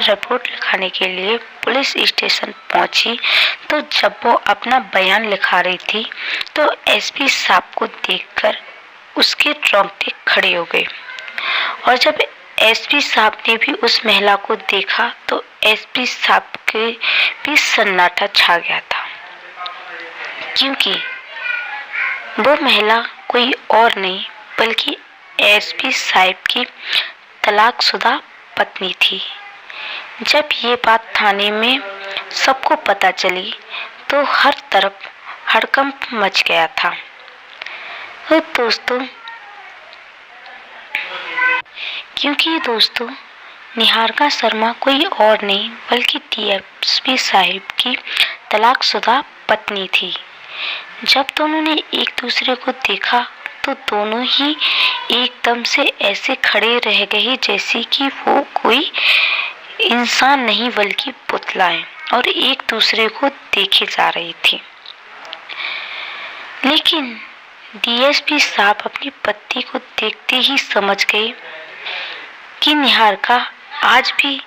Report लिखाने के लिए पुलिस स्टेशन पहुंची तो जब वो अपना बयान लिखा रही थी तो एसपी साहब को देखकर उसके रोंगटे खड़े हो गए। और जब एसपी साहब ने भी उस महिला को देखा तो एसपी साहब के भी सन्नाटा छा गया था, क्योंकि वो महिला कोई और नहीं बल्कि एसपी साहब की तलाकशुदा पत्नी थी। जब ये बात थाने में सबको पता चली तो हर तरफ हड़कंप मच गया था। तो दोस्तों, क्योंकि दोस्तों निहारिका शर्मा कोई और नहीं बल्कि डीएसपी साहब की तलाकशुदा पत्नी थी। जब दोनों ने एक दूसरे को देखा तो दोनों ही एकदम से ऐसे खड़े रह गए जैसे कि वो कोई इंसान नहीं बल्कि पुतलाएं और एक दूसरे को देखे जा रही थी। लेकिन डीएसपी साहब अपनी पत्नी को देखते ही समझ गए कि निहारिका आज भी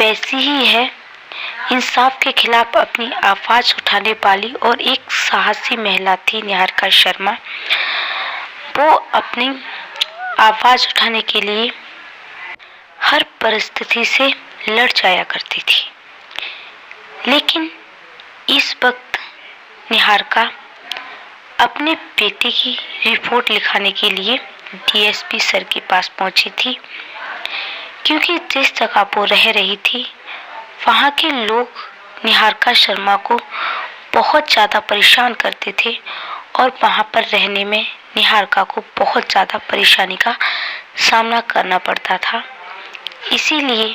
वैसी ही है, इंसाफ के खिलाफ अपनी आवाज उठाने वाली और एक साहसी महिला थी निहारिका शर्मा। वो अपनी आवाज उठाने के लिए हर परिस्थिति से लड़ जाया करती थी। लेकिन इस वक्त निहारिका अपने बेटे की रिपोर्ट लिखाने के लिए डीएसपी सर के पास पहुंची थी, क्योंकि जिस जगह वो रह रही थी वहां के लोग निहारिका शर्मा को बहुत ज़्यादा परेशान करते थे और वहां पर रहने में निहारिका को बहुत ज़्यादा परेशानी का सामना करना पड़ता था। इसीलिए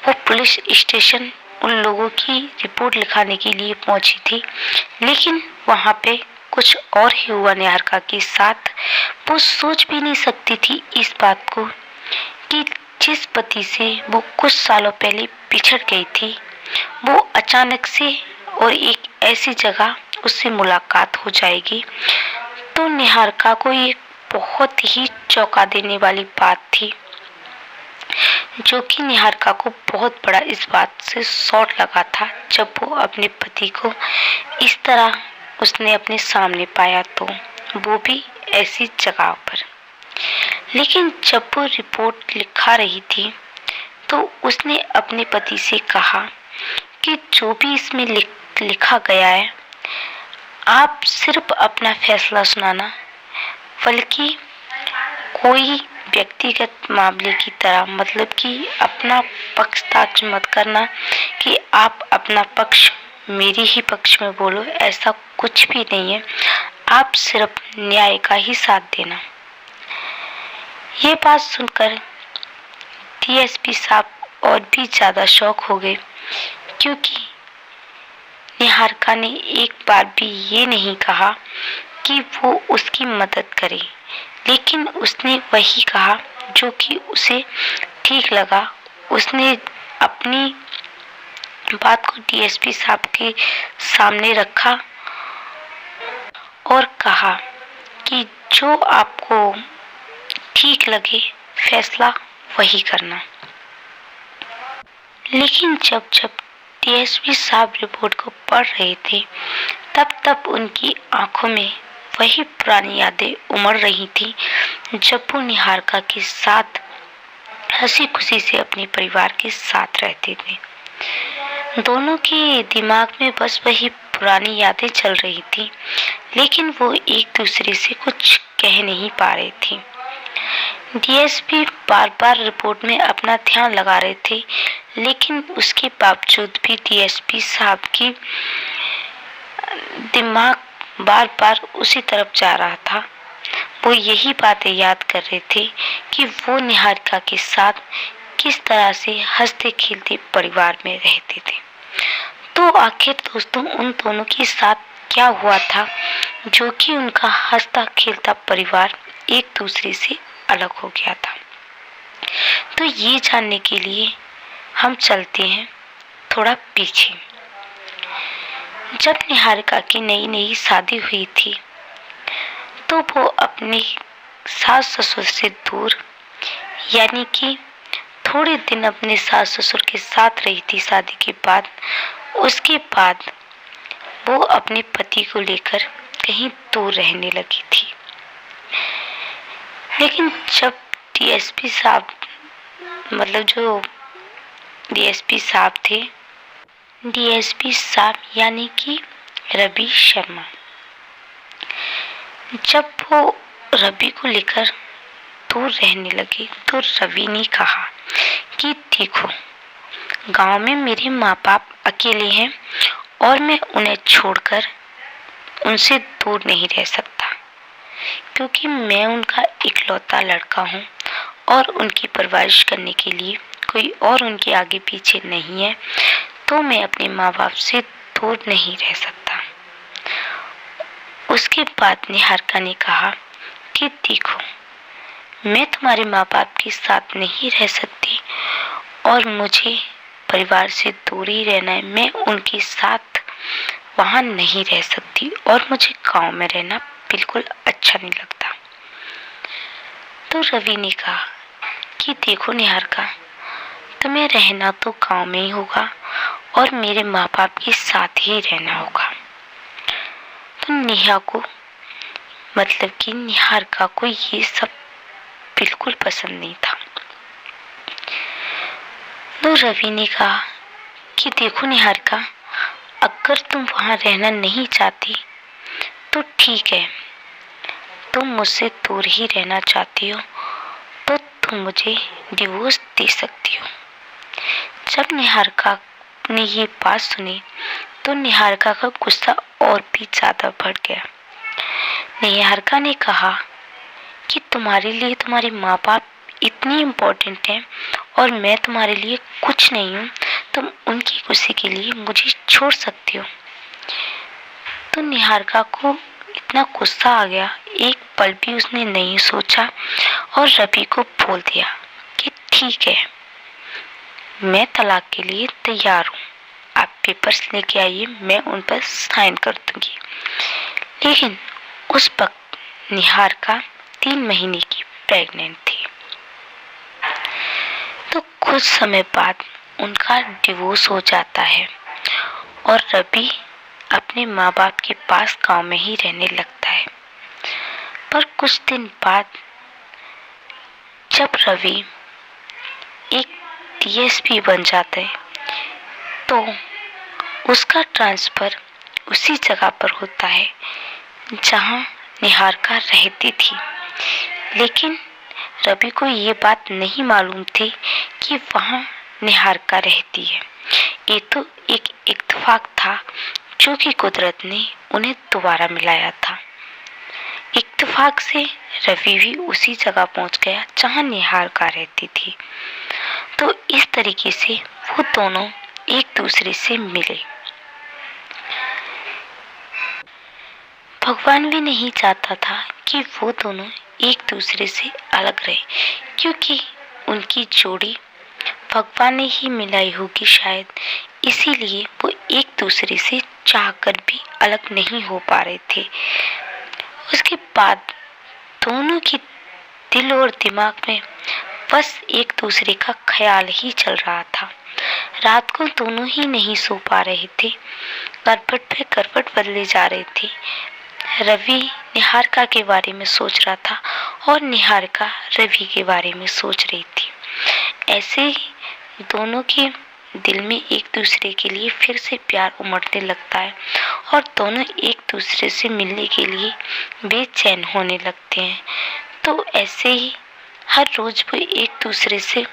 वो पुलिस स्टेशन उन लोगों की रिपोर्ट लिखाने के लिए पहुंची थी। लेकिन वहां पे कुछ और ही हुआ निहारिका के साथ। वो सोच भी नहीं सकती थी इस बात को कि जिस पति से वो कुछ सालों पहले बिछड़ गई थी वो अचानक से और एक ऐसी जगह उससे मुलाकात हो जाएगी। तो निहारिका को ये बहुत ही चौंका देने वाली बात थी, जो कि निहारिका को बहुत बड़ा इस बात से शॉक लगा था जब वो अपने पति को इस तरह उसने अपने सामने पाया, तो वो भी ऐसी जगह पर। लेकिन जब वो रिपोर्ट लिखा रही थी तो उसने अपने पति से कहा कि जो भी इसमें लिखा गया है आप सिर्फ अपना फैसला सुनाना, बल्कि कोई व्यक्तिगत मामले की तरह, मतलब कि अपना पक्षताछ मत करना कि आप अपना पक्ष मेरे ही पक्ष में बोलो, ऐसा कुछ भी नहीं है। आप सिर्फ न्याय का ही साथ देना। ये बात सुनकर डीएसपी साहब और भी ज़्यादा शॉक हो गए, क्योंकि निहारिका ने एक बार भी ये नहीं कहा कि वो उसकी मदद करे, लेकिन उसने वही कहा जो कि उसे ठीक लगा। उसने अपनी बात को डीएसपी साहब के सामने रखा और कहा कि जो आपको ठीक लगे फैसला वही करना। लेकिन जब जब डीएसपी साहब रिपोर्ट को पढ़ रहे थे तब उनकी आंखों में वही पुरानी यादें उमड़ रही थी जब वो निहारिका के साथ हंसी खुशी से अपने परिवार के साथ रहते थे। दोनों के दिमाग में बस वही पुरानी यादें चल रही थी, लेकिन वो एक दूसरे से कुछ कह नहीं पा रहे थे। डीएसपी बार बार रिपोर्ट में अपना ध्यान लगा रहे थे, लेकिन उसके बावजूद भी डीएसपी साहब की दिमाग बार बार उसी तरफ जा रहा था। वो यही बातें याद कर रहे थे कि वो निहारिका के साथ किस तरह से हंसते खेलते परिवार में रहते थे। तो आखिर दोस्तों उन दोनों के साथ क्या हुआ था जो कि उनका हंसता खेलता परिवार एक दूसरे से अलग हो गया था। तो ये जानने के लिए हम चलते हैं थोड़ा पीछे। जब निहारिका की नई नई शादी हुई थी तो वो अपने सास ससुर से दूर, यानी कि थोड़े दिन अपने सास ससुर के साथ रही थी शादी के बाद। उसके बाद वो अपने पति को लेकर कहीं दूर रहने लगी थी। लेकिन जब डीएसपी साहब, मतलब जो डीएसपी साहब थे, डीएसपी साहब यानी कि रवि शर्मा, जब वो रवि को लेकर दूर रहने लगे तो रवि ने कहा कि देखो, गांव में मेरे माँ बाप अकेले हैं और मैं उन्हें छोड़कर उनसे दूर नहीं रह सकता, क्योंकि मैं उनका इकलौता लड़का हूँ और उनकी परवरिश करने के लिए कोई और उनके आगे पीछे नहीं है, तो मैं अपने माँ बाप से दूर नहीं रह सकता। उसके बाद निहारिका ने कहा कि देखो, मैं तुम्हारे माँ बाप के साथ नहीं रह सकती और मुझे परिवार से दूर ही रहना है। मैं उनके साथ वहाँ नहीं रह सकती और मुझे गांव में रहना बिल्कुल अच्छा नहीं लगता। तो रवि ने कहा कि देखो निहारिका, तुम्हें रहना तो गांव में ही होगा और मेरे माँ बाप के साथ ही रहना होगा। तो नेहा को, मतलब कि निहारिका को ये सब बिल्कुल पसंद नहीं था। तो रवि ने कहा कि देखो निहारिका, अगर तुम वहाँ रहना नहीं चाहती तो ठीक है, तुम मुझसे दूर ही रहना चाहती हो तो तुम मुझे डिवोर्स दे सकती हो। जब निहारिका ने ये बात सुनी तो निहारिका का गुस्सा और भी ज्यादा बढ़ गया। निहारिका ने कहा कि तुम्हारे लिए तुम्हारे माँ बाप इतनी इम्पोर्टेंट हैं और मैं तुम्हारे लिए कुछ नहीं हूँ, तुम उनकी खुशी के लिए मुझे छोड़ सकती हो। तो निहारिका को इतना गुस्सा आ गया, एक पल भी उसने नहीं सोचा और रवि को बोल दिया कि ठीक है, मैं तलाक के लिए तैयार हूँ, आप पेपर्स लेके आइए, मैं उन पर साइन कर दूंगी। लेकिन उस वक्त निहारिका 3 महीने की प्रेग्नेंट थी। तो कुछ समय बाद उनका डिवोर्स हो जाता है और रवि अपने माँ बाप के पास गांव में ही रहने लगता है। पर कुछ दिन बाद जब रवि एक डीएसपी बन जाता है तो उसका ट्रांसफर उसी जगह पर होता है जहां निहारिका रहती थी। लेकिन रवि को ये बात नहीं मालूम थी कि वहां निहारिका रहती है। ये तो एक इत्तेफाक था जो कि कुदरत ने उन्हें दोबारा मिलाया था। इत्तेफाक से रवि भी उसी जगह पहुंच गया जहां निहारिका रहती थी। तो इस तरीके से वो दोनों एक दूसरे से मिले। भगवान भी नहीं चाहता था कि वो दोनों एक दूसरे से अलग रहे, क्योंकि उनकी जोड़ी भगवान ने ही मिलाई होगी शायद, इसीलिए वो एक दूसरे से चाहकर भी अलग नहीं हो पा रहे थे। उसके बाद दोनों की दिल और दिमाग में बस एक दूसरे का ख्याल ही चल रहा था। रात को दोनों ही नहीं सो पा रहे थे, करवट पे करवट बदले जा रहे थे। रवि निहारिका के बारे में सोच रहा था और निहारिका रवि के बारे में सोच रही थी। ऐसे ही दोनों के दिल में एक दूसरे के लिए फिर से प्यार उमड़ने लगता है और दोनों एक दूसरे से मिलने के लिए बेचैन होने लगते हैं। तो ऐसे ही हर रोज वो एक दूसरे से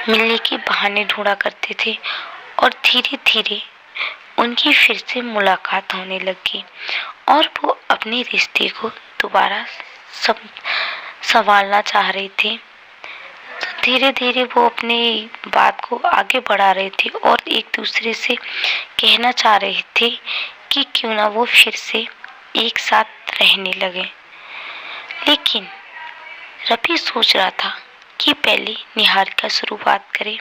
मिलने के बहाने ढूंढा करते थे और धीरे धीरे उनकी फिर से मुलाकात होने लगी और वो अपने रिश्ते को दोबारा संभालना चाह रहे थे। तो धीरे धीरे वो अपनी बात को आगे बढ़ा रहे थे और एक दूसरे से कहना चाह रहे थे कि क्यों ना वो फिर से एक साथ रहने लगे। लेकिन रवि सोच रहा था कि पहले निहारिका शुरुआत करे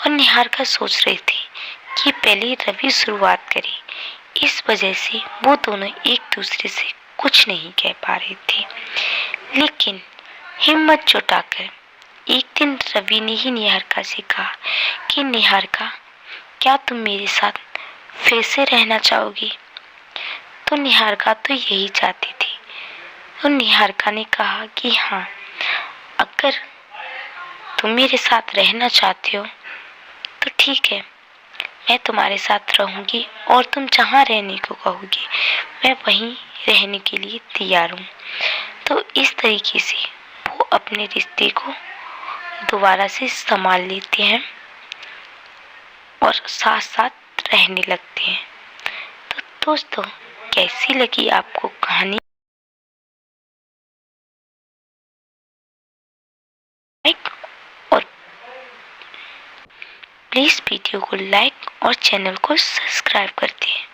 और निहारिका सोच रही थी कि पहले रवि शुरुआत करे। इस वजह से वो दोनों एक दूसरे से कुछ नहीं कह पा रहे थे। लेकिन हिम्मत जुटाकर एक दिन रवि ने ही निहारिका से कहा कि निहारिका, क्या तुम मेरे साथ फिर से रहना चाहोगी? तो निहारिका तो यही चाहती थी। तो निहारिका ने कहा कि हाँ, अगर तुम मेरे साथ रहना चाहते हो तो ठीक है, मैं तुम्हारे साथ रहूंगी और तुम जहाँ रहने को कहोगी मैं वहीं रहने के लिए तैयार हूँ। तो इस तरीके से वो अपने रिश्ते को दोबारा से संभाल लेते हैं और साथ साथ रहने लगते हैं। तो दोस्तों, कैसी लगी आपको कहानी? लाइक और प्लीज़ वीडियो को लाइक और चैनल को सब्सक्राइब करते हैं।